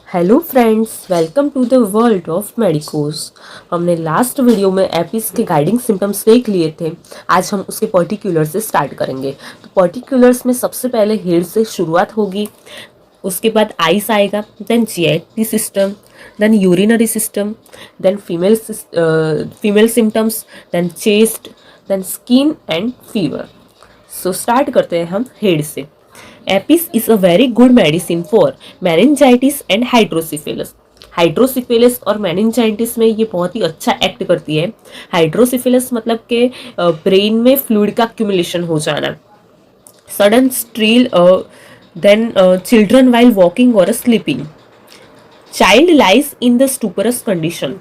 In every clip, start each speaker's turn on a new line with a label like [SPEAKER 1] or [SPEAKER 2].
[SPEAKER 1] Hello friends, welcome to the world of medicos. हमने last video में Apis के guiding symptoms देख लिए थे। आज हम उसके पर्टिकुलर से स्टार्ट करेंगे। तो पर्टिकुलर्स में सबसे पहले हेड से शुरुआत होगी, उसके बाद आइस आएगा, then GIT system, then urinary system, then female symptoms, then chest, then skin and fever. So start करते हैं हम हेड से। Apis is a very good medicine for meningitis and hydrocephalus. Hydrocephalus और मेनिंजाइटिस में ये बहुत ही अच्छा एक्ट करती है। हाइड्रोसिफिलस मतलब के ब्रेन में फ्लूइड का एक्यूमुलेशन हो जाना, sudden shrill, then children while walking और sleeping. Child lies in the stuporous condition.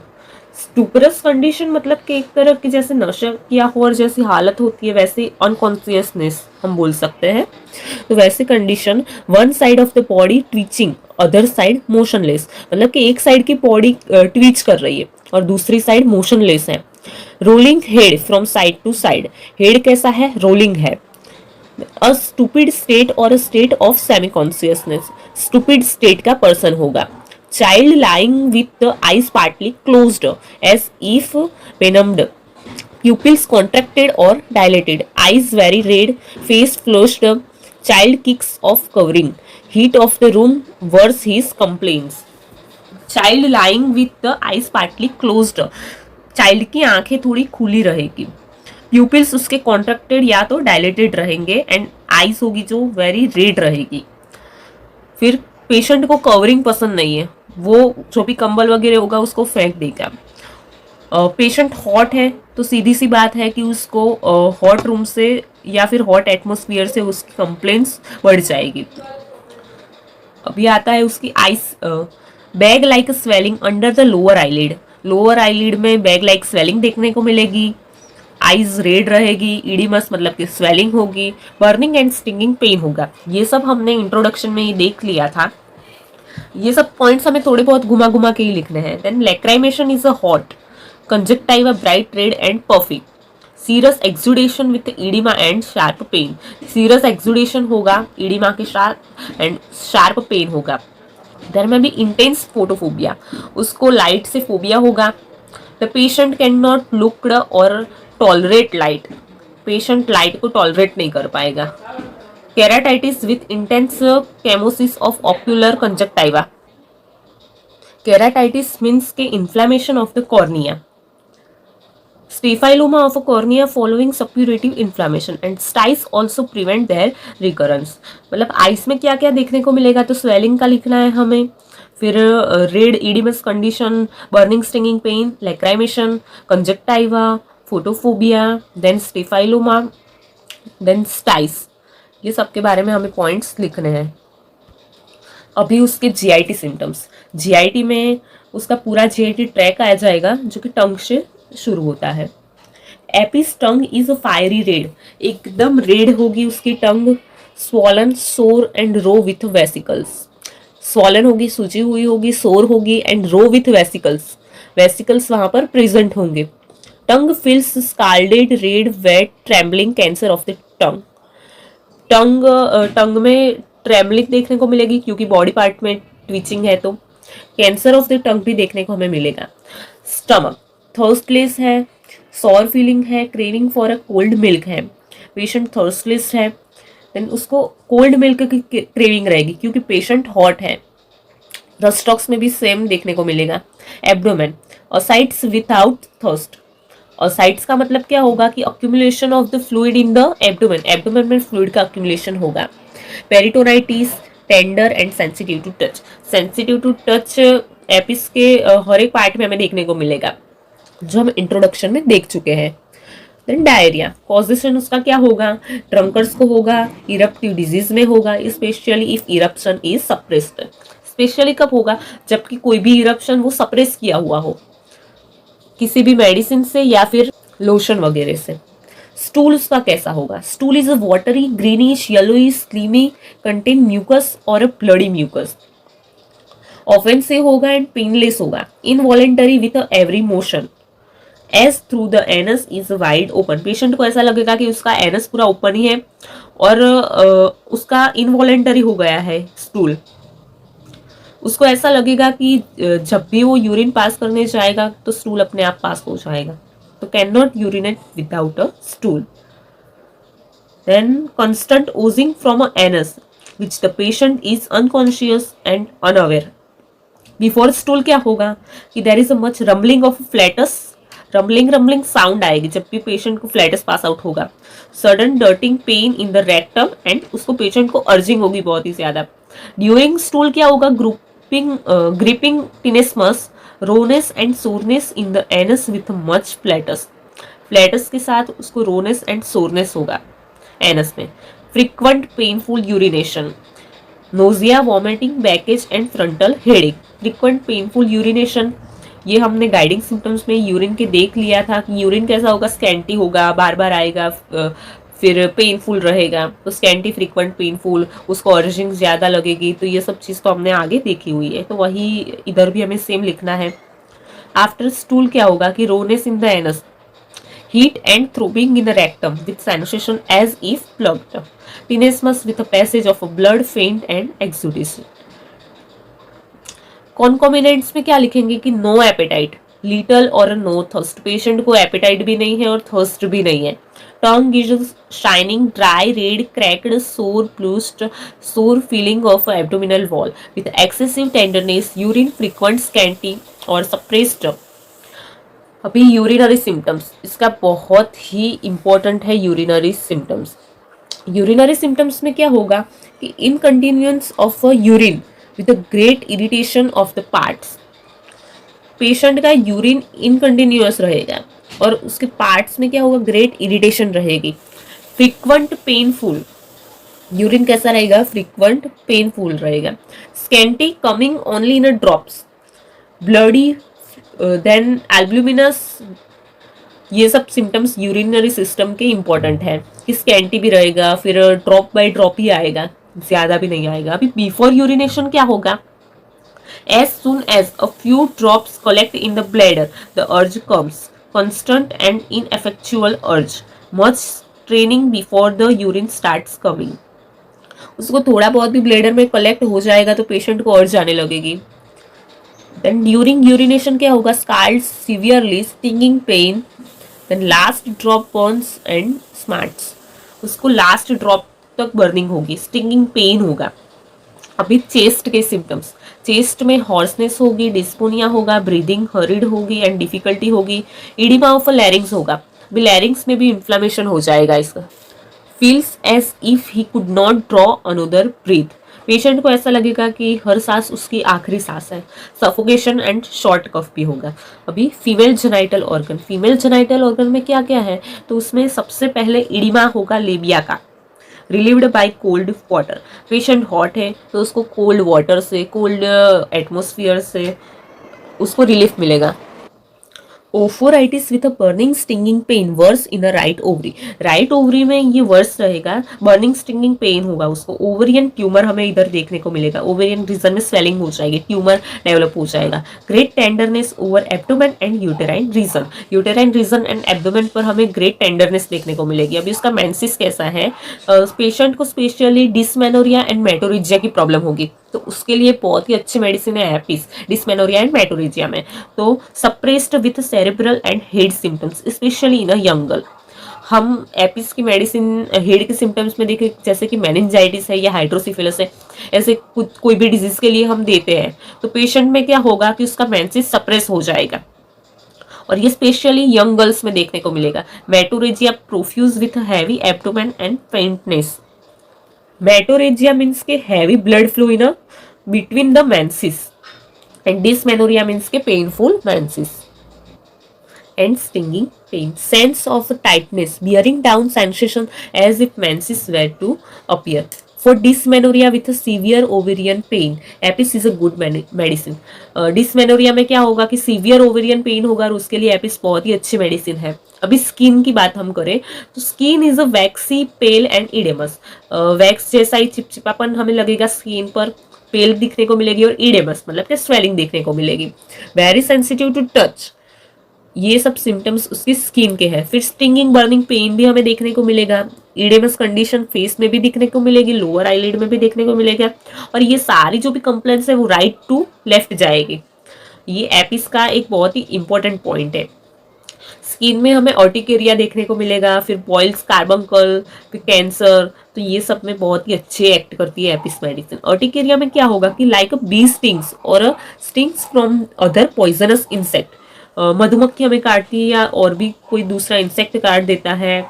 [SPEAKER 1] Stuporous condition मतलब कि एक तरह की जैसे नशा किया हो और जैसी हालत होती है वैसे अनकॉन्शियसनेस हम बोल सकते हैं। तो वैसे condition, one side of the body twitching, other side motionless, मतलब कि एक साइड की बॉडी ट्विच कर रही है और दूसरी साइड मोशनलेस है। Rolling head from side to side. Head कैसा है? रोलिंग है। अ स्टूपिड स्टेट और a state of semi consciousness. Stupid state का पर्सन होगा। Child lying with the eyes partly closed as if benumbed. Pupils contracted or dilated, eyes very red, face flushed, child kicks off covering, heat of the room, worse his complaints. Child lying with the eyes partly closed, child की आंखें थोड़ी खुली रहेगी। Pupils उसके contracted या तो dilated रहेंगे and eyes होगी जो वेरी रेड रहेगी। फिर पेशेंट को कवरिंग पसंद नहीं है, वो जो भी कंबल वगैरह होगा उसको फेंक देगा। पेशेंट हॉट है तो सीधी सी बात है कि उसको हॉट रूम से या फिर हॉट एटमोसफियर से उसकी कंप्लेंट्स बढ़ जाएगी। अभी आता है उसकी ice, bag like swelling under the lower eyelid. Lower eyelid में बैग लाइक स्वेलिंग देखने को मिलेगी। आइज रेड रहेगी। ईडिमस मतलब कि स्वेलिंग होगी। बर्निंग एंड स्टिंगिंग पेन होगा। ये सब हमने इंट्रोडक्शन में ही देख लिया था। ये सब पॉइंट्स हमें थोड़े बहुत घुमा घुमा के ही लिखने हैं। Then lacrimation is a hot, conjunctiva bright red and puffy. Serous exudation with oedema and sharp pain. Serous exudation होगा, इडिमा के साथ एंड शार्प पेन होगा। देर में भी इंटेंस फोटोफोबिया, उसको लाइट से फोबिया होगा। The patient can not look और टॉलरेट लाइट। पेशेंट लाइट को टॉलरेट नहीं कर पाएगा। Keratitis with intense chemosis of ocular conjunctiva. Keratitis means के inflammation of the cornea. Staphyloma of a cornea following suppurative inflammation and styes also prevent their recurrence। मतलब ice में क्या क्या देखने को मिलेगा, तो स्वेलिंग का लिखना है हमें, फिर red oedematous condition, burning stinging pain, lacrimation, conjunctiva, photophobia, then staphyloma, then styes. ये सब के बारे में हमें पॉइंट्स लिखने हैं। अभी उसके जीआईटी सिम्टम्स। जीआईटी में उसका पूरा जीआईटी ट्रैक आ जाएगा जो कि टंग से शुरू होता है। Apis tongue is fiery red, एकदम रेड होगी उसकी tongue. Swollen, sore and raw with vesicles. Swollen होगी, सूजी हुई होगी, सोर होगी and raw with vesicles. Vesicles वहां पर प्रेजेंट होंगे। Tongue feels scalded red wet trembling, cancer of the tongue. Tongue tongue में ट्रेम्बलिंग देखने को मिलेगी क्योंकि बॉडी पार्ट में ट्विचिंग है, तो कैंसर ऑफ द टंग भी देखने को हमें मिलेगा। स्टमक थर्स्टलेस है, सॉर फीलिंग है, craving for a cold milk है। पेशेंट थर्स्टलेस है, देन उसको कोल्ड मिल्क की क्रेविंग रहेगी क्योंकि पेशेंट हॉट है। रस्टॉक्स में भी सेम देखने को मिलेगा। Abdomen, ascites without thirst. Ascites का मतलब क्या होगा कि accumulation of the fluid in the abdomen. Abdomen में फ्लूइड का अक्यूमुलेशन होगा। Peritonitis, tender and sensitive to touch. Sensitive to touch Apis के हर एक पार्ट में हमें देखने को मिलेगा जो हम इंट्रोडक्शन में देख चुके हैं। देन डायरिया, कॉजेशन उसका क्या होगा? ड्रंकर्स को होगा, इरप्टिव डिजीज में होगा, specially if eruption is suppressed. Specially कब होगा? जबकि कोई भी इरप्शन वो सप्रेस किया हुआ हो किसी भी मेडिसिन से या फिर लोशन वगैरह से। स्टूल उसका कैसा होगा? Stool is a watery, greenish, yellowish, slimy, contain mucus और अ ब्लडी म्यूकस। ऑफेंसिव होगा एंड पेनलेस होगा। Involuntary with every motion. As through the anus is wide open. Patient को ऐसा लगेगा कि उसका एनस पूरा ओपन ही है और उसका इनवॉलेंटरी हो गया है स्टूल। उसको ऐसा लगेगा कि जब भी वो यूरिन पास करने जाएगा तो स्टूल अपने आप पास हो जाएगा, तो can not urinate without a stool. Then constant oozing from a anus which the patient is unconscious and unaware। Before stool क्या होगा कि there is a much rumbling of flatus, rumbling rumbling sound आएगी जब भी patient को flatus pass out होगा। Sudden darting pain in the rectum and उसको patient को अर्जिंग होगी बहुत ही ज्यादा। ड्यूरिंग स्टूल क्या होगा, grouping gripping tenesmus, rawness and soreness in the anus with much flatus. Flatus के साथ उसको रोनेस एंड सोरनेस होगा एनस में। Frequent painful urination, nausea, vomiting, baggage and frontal headache. Frequent painful urination, ये हमने guiding symptoms में urine के देख लिया था कि यूरिन कैसा होगा, स्कैंटी होगा, बार बार आएगा, फिर पेनफुल रहेगा। तो स्कैंटी, फ्रीक्वेंट पेनफुल, उसको अर्जिंग ज़्यादा लगेगी। तो ये सब चीज़ तो हमने आगे देखी हुई है, तो वही इधर भी हमें सेम लिखना है। आफ्टर स्टूल क्या होगा कि rawness in the anus, heat and throbbing in the rectum with sensation as if plugged, tenesmus with a passage of a blood, faint and exudation। Concomitants में क्या लिखेंगे कि नो एपेटाइट, लिटल और no thirst, patient को appetite भी नहीं है और थर्स्ट भी नहीं है। Tongue is shining, dry, red, cracked, sore, blistered, sore feeling of abdominal wall with excessive tenderness, urine frequent, scanty और सप्रेस्ड। अभी यूरिनरी सिम्टम्स, इसका बहुत ही इंपॉर्टेंट है यूरिनरी सिम्टम्स। यूरिनरी सिम्टम्स में क्या होगा कि incontinence of a urine with a great irritation of the parts. Patient का यूरिन इनकंटिन्यूअस रहेगा और उसके पार्ट्स में क्या होगा, ग्रेट इरिटेशन रहेगी। फ्रीक्वेंट पेनफुल, यूरिन कैसा रहेगा, फ्रीक्वेंट पेनफुल रहेगा। Scanty, coming only in a drops, bloody, then albuminous. ये सब सिम्टम्स यूरिनरी सिस्टम के इंपॉर्टेंट है कि स्कैंटी भी रहेगा, फिर ड्रॉप बाय ड्रॉप ही आएगा, ज्यादा भी नहीं आएगा। अभी बिफोर यूरिनेशन क्या होगा, as soon as a few drops collect in the bladder the urge comes, constant and ineffectual urge, much straining before the urine starts coming। उसको थोड़ा बहुत भी ब्लैडर में कलेक्ट हो जाएगा तो पेशेंट को अर्ज आने लगेगी। देन ड्यूरिंग यूरिनेशन क्या होगा, scald severely, stinging pain, then last drop burns and smarts, उसको लास्ट ड्रॉप तक बर्निंग होगी, स्टिंगिंग पेन होगा। अभी चेस्ट के सिम्टम्स, चेस्ट में हॉर्सनेस होगी, डिस्पोनिया होगा, ब्रीदिंग हरिड होगी एंड डिफिकल्टी होगी, इडिमा ऑफ लैरिंग्स होगा। भी लैरिंग्स में भी इन्फ्लेमेशन हो जाएगा इसका। Feels as if he could not draw another breath, patient को ऐसा लगेगा कि हर सांस उसकी आखिरी सांस है। सफोकेशन एंड शॉर्ट कफ भी होगा। अभी female genital organ, female genital organ में क्या क्या है, तो उसमें सबसे पहले इडिमा होगा लेबिया का, relieved by cold water. Patient hot है तो उसको कोल्ड वाटर से, कोल्ड एटमोसफियर से उसको रिलीफ मिलेगा। Oophoritis with a burning stinging pain, worse in the right ovary, right ovary में ये वर्स रहेगा, बर्निंग स्टिंगिंग पेन होगा उसको। ओवरियन ट्यूमर हमें इधर देखने को मिलेगा, ओवरियन रीजन में स्वेलिंग हो जाएगी, ट्यूमर डेवलप हो जाएगा। Great tenderness over abdomen and uterine region, uterine region and abdomen पर हमें ग्रेट टेंडरनेस देखने को मिलेगी। अभी उसका मेंसिस कैसा है, पेशेंट को स्पेशली डिसमेनोरिया एंड मेटोरिजिया की प्रॉब्लम होगी, तो उसके लिए बहुत ही अच्छी मेडिसिन है एपिस, डिसमेनोरिया एंड मेटोरिजिया में। तो suppressed with cerebral and head symptoms specially in a young girl. हम एपिस की मेडिसिन हेड के सिम्टम्स में देखें, जैसे कि मेनिंजाइटिस है या हाइड्रोसिफिलस है, ऐसे कुछ कोई भी डिजीज के लिए हम देते हैं, तो पेशेंट में क्या होगा कि उसका मेंसिस सप्रेस हो जाएगा और ये स्पेशली यंग गर्ल्स में देखने को मिलेगा। Metrorrhagia profuse with heavy abdomen and faintness, metrorrhagia means के heavy blood flow in between the menses and dysmenorrhea means के painful menses and stinging pain, sense of tightness, bearing down sensation as if menses were to appear। For dysmenorrhea with a severe ovarian pain, Apis is a good medicine। dysmenorrhea में क्या होगा कि severe ovarian pain होगा और उसके लिए Apis बहुत ही अच्छी मेडिसिन है। अभी स्किन की बात हम करें तो skin is a waxy, pale and oedematous, wax जैसा ही चिपचिपापन हमें लगेगा स्किन पर, पेल दिखने को मिलेगी और इडेमस मतलब कि स्वेलिंग देखने को मिलेगी। वेरी सेंसिटिव टू टच, ये सब सिम्टम्स उसकी स्किन के हैं। फिर स्टिंगिंग बर्निंग पेन भी हमें देखने को मिलेगा। इडेमस कंडीशन फेस में भी दिखने को मिलेगी, लोअर आईलिड में भी देखने को मिलेगा। और ये सारी जो भी कंप्लेंट्स है वो राइट टू लेफ्ट जाएगी। ये एपिस का एक बहुत ही इंपॉर्टेंट पॉइंट है। स्किन में हमें ऑर्टिकेरिया देखने को मिलेगा, फिर बॉइल्स, कार्बंकल, फिर कैंसर, तो ये सब में बहुत ही अच्छे एक्ट करती है एपिस मेडिसिन। ऑर्टिकेरिया में क्या होगा कि लाइक अ बी स्टिंग्स और stings from other poisonous insect, मधुमक्खी हमें काटती है या और भी कोई दूसरा इंसेक्ट काट देता है।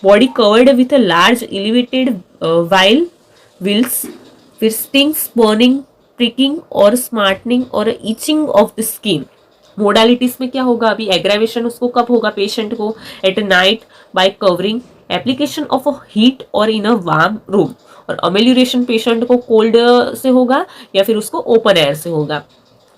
[SPEAKER 1] Body covered with a large elevated while wheals, फिर स्टिंग्स, बर्निंग, प्रिकिंग और स्मार्टनिंग और itching of the skin. Modalities में क्या होगा, अभी एग्रावेशन उसको कब होगा पेशेंट को, at night bye covering, application of a heat और इन अ वार्म रूम, और अमेल्यूरेशन पेशेंट को कोल्ड से होगा या फिर उसको ओपन एयर से होगा।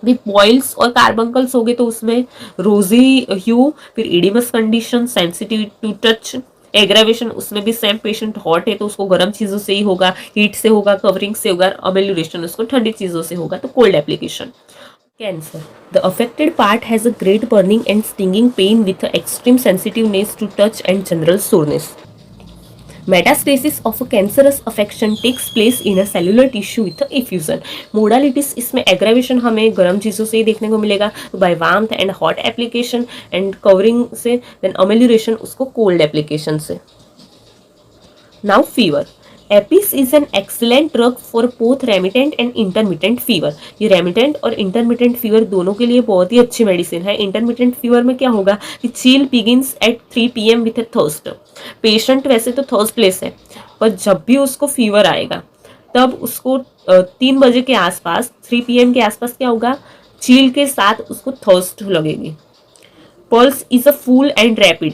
[SPEAKER 1] भी बॉइल्स और कार्बंकल्स हो गए तो उसमें रोजी ह्यू, फिर oedematous condition, sensitive to touch, aggravation उसमें भी सेम पेशेंट हॉट है तो उसको गर्म चीजों से ही होगा, हीट से होगा, कवरिंग से होगा, अमेल्यूरेशन उसको ठंडी चीजों से होगा, तो cold application. Cancer. The affected part has a great burning and stinging pain with extreme sensitiveness to touch and general soreness. Metastasis of a cancerous affection takes place in a cellular tissue with a effusion. Modalities इसमें aggravation हमें गर्म चीज़ों से ही देखने को मिलेगा, by warmth and hot application and covering से, then amelioration उसको cold application से. Now fever. Apis is an excellent drug for both remittent and intermittent fever. ये रेमिटेंट और इंटरमिटेंट फीवर दोनों के लिए बहुत ही अच्छी मेडिसिन है। इंटरमिटेंट फीवर में क्या होगा कि chill begins at 3 PM with a thirst. Patient वैसे तो थर्स्टलेस है, पर जब भी उसको फीवर आएगा तब उसको 3 बजे के आसपास, 3 PM के आसपास क्या होगा, चील के साथ उसको थर्स्ट लगेगी। Pulse is a full and rapid,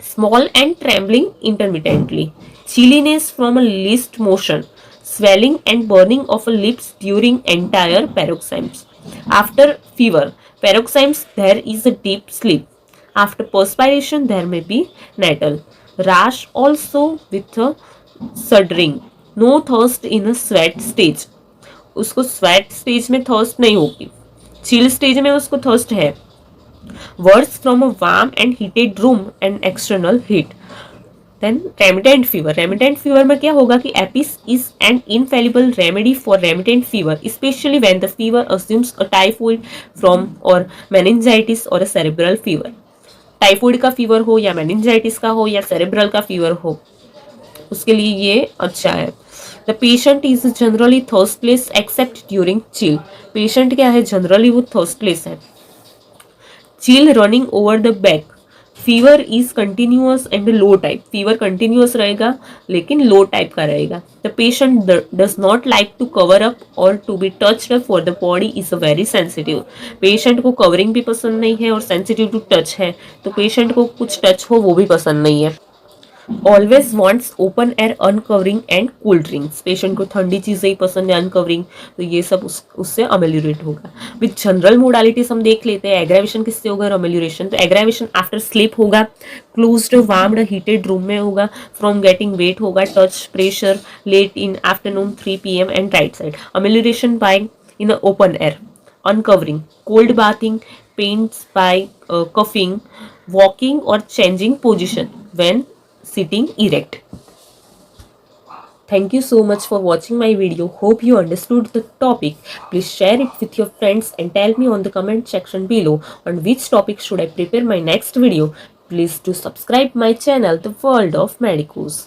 [SPEAKER 1] small and trembling intermittently, chilliness from a least motion, swelling and burning of lips during entire paroxysms. After fever paroxysms there is a deep sleep. After perspiration there may be natal rash also with a shuddering. No thirst in a sweat stage. उसको sweat stage में thirst नहीं होगी, chill stage में उसको thirst है। Worse from a warm and heated room and external heat. Then remittent fever. Remittent fever में क्या होगा कि Apis is an infallible remedy for remittent fever, especially when the fever assumes a typhoid from or meningitis or a cerebral fever. Typhoid का fever हो या meningitis का हो या cerebral का फीवर हो, उसके लिए ये अच्छा है। The patient is generally thirstless except during chill. Patient क्या है, जनरली वो thirstless है। Chill running over the back, fever is continuous and low type. Fever continuous रहेगा लेकिन लो टाइप का रहेगा। The patient does not like to cover up और to be touched for the body is a very sensitive. Patient को covering भी पसंद नहीं है और सेंसिटिव टू टच है, तो पेशेंट को कुछ टच हो वो भी पसंद नहीं है। Always wants open air uncovering and cool drinks. Patient को ठंडी चीज़ें ही पसंद है, अनकवरिंग, तो ये सब उससे अमेल्यूरेट होगा। विथ जनरल मोडालिटीज हम देख लेते हैं। एग्रावेशन किससे होगा, अमेल्यूरेशन। तो एग्रावेशन आफ्टर स्लीप होगा, क्लोज्ड वार्म्ड हीटेड रूम में होगा, फ्रॉम गेटिंग वेट होगा, touch pressure, late in afternoon 3 PM and right side. Amelioration by in open air, uncovering, cold bathing, pains by coughing, walking or changing position when sitting erect. Thank you so much for watching my video. Hope you understood the topic. Please share it with your friends and tell me on the comment section below on which topic should I prepare my next video. Please do subscribe my channel, The World of Medicos.